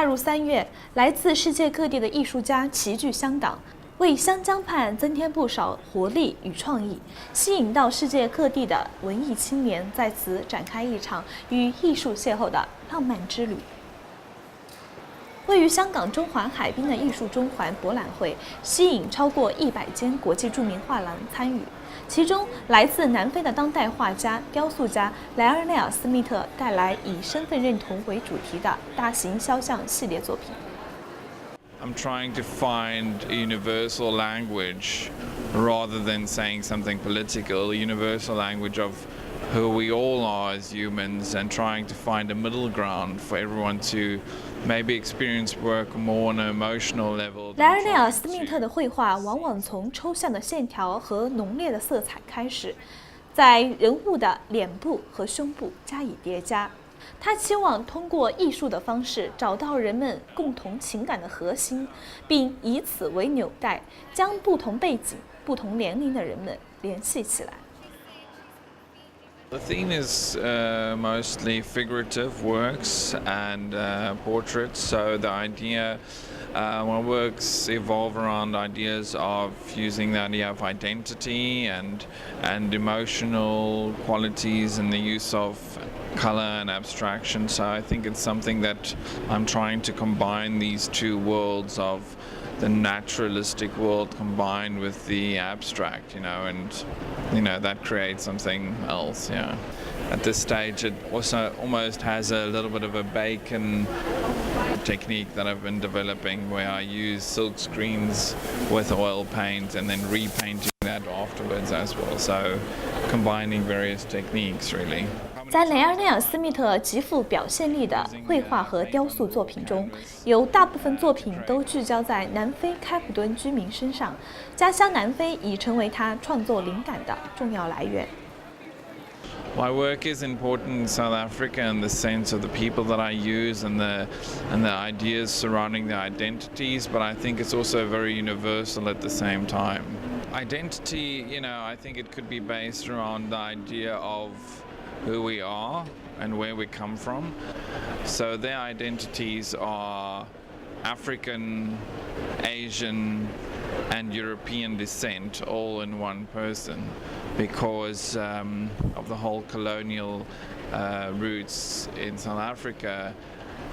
踏入3月，来自世界各地的艺术家齐聚香港，为湘江畔增添不少活力与创意，吸引到世界各地的文艺青年在此展开一场与艺术邂逅的浪漫之旅。位于香港中环海滨的艺术中环博览会，吸引超过100间国际著名画廊参与。其中，来自南非的当代画家、雕塑家莱昂内尔·斯密特带来以身份认同为主题的大型肖像系列作品。I'm trying to find a universal language rather than saying something political, a universal language of who we all are as humans, and trying to find a middle ground for everyone to maybe experience work more on an emotional level. 莱昂内尔·斯密特的绘画往往从抽象的线条和浓烈的色彩开始，在人物的脸部和胸部加以叠加。他期望通过艺术的方式找到人们共同情感的核心，并以此为纽带，将不同背景、不同年龄的人们联系起来。The theme is mostly figurative works and portraits, so the idea, my works evolve around ideas of using the idea of identity and emotional qualities and the use of color and abstraction. So I think it's something that I'm trying to combine these two worlds of the naturalistic world combined with the abstract, and that creates something else. Yeah. At this stage, it also almost has a little bit of a Bacon technique that I've been developing, where I use silk screens with oil paint and then repainting that afterwards as well. So combining various techniques, really. 在莱昂内尔·斯密特极富表现力的绘画和雕塑作品中，有大部分作品都聚焦在南非开普敦居民身上，家乡南非已成为他创作灵感的重要来源。My work is important in South Africa in the sense of the people that I use and the ideas surrounding the identities, but I think it's also very universal at the same time. Identity, I think it could be based around the idea of who we are and where we come from. So their identities are African, Asian, and European descent all in one person, because of the whole colonial roots in South Africa.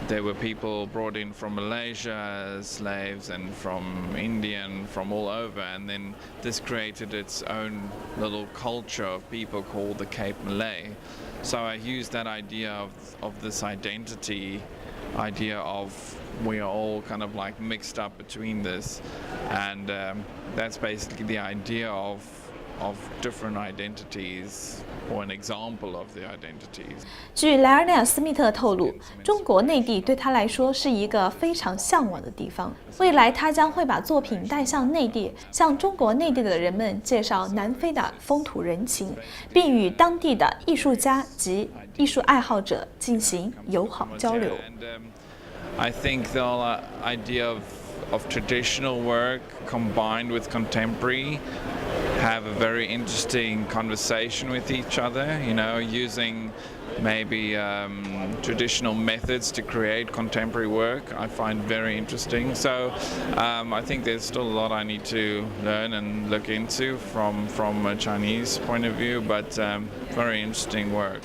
There were people brought in from Malaysia as slaves and from India and from all over, and then this created its own little culture of people called the Cape Malay. So I used that idea of this identity, idea of we are all kind of like mixed up between this, and that's basically the idea of different identities, or an example of the identities. 据莱昂内尔·斯密特透露，中国内地对他来说是一个非常向往的地方。未来他将会把作品带向内地，向中国内地的人们介绍南非的风土人情，并与当地的艺术家及艺术爱好者进行友好交流。I think the idea of traditional work combined with contemporary have a very interesting conversation with each other, using maybe traditional methods to create contemporary work. I find very interesting. So I think there's still a lot I need to learn and look into from a Chinese point of view, but very interesting work.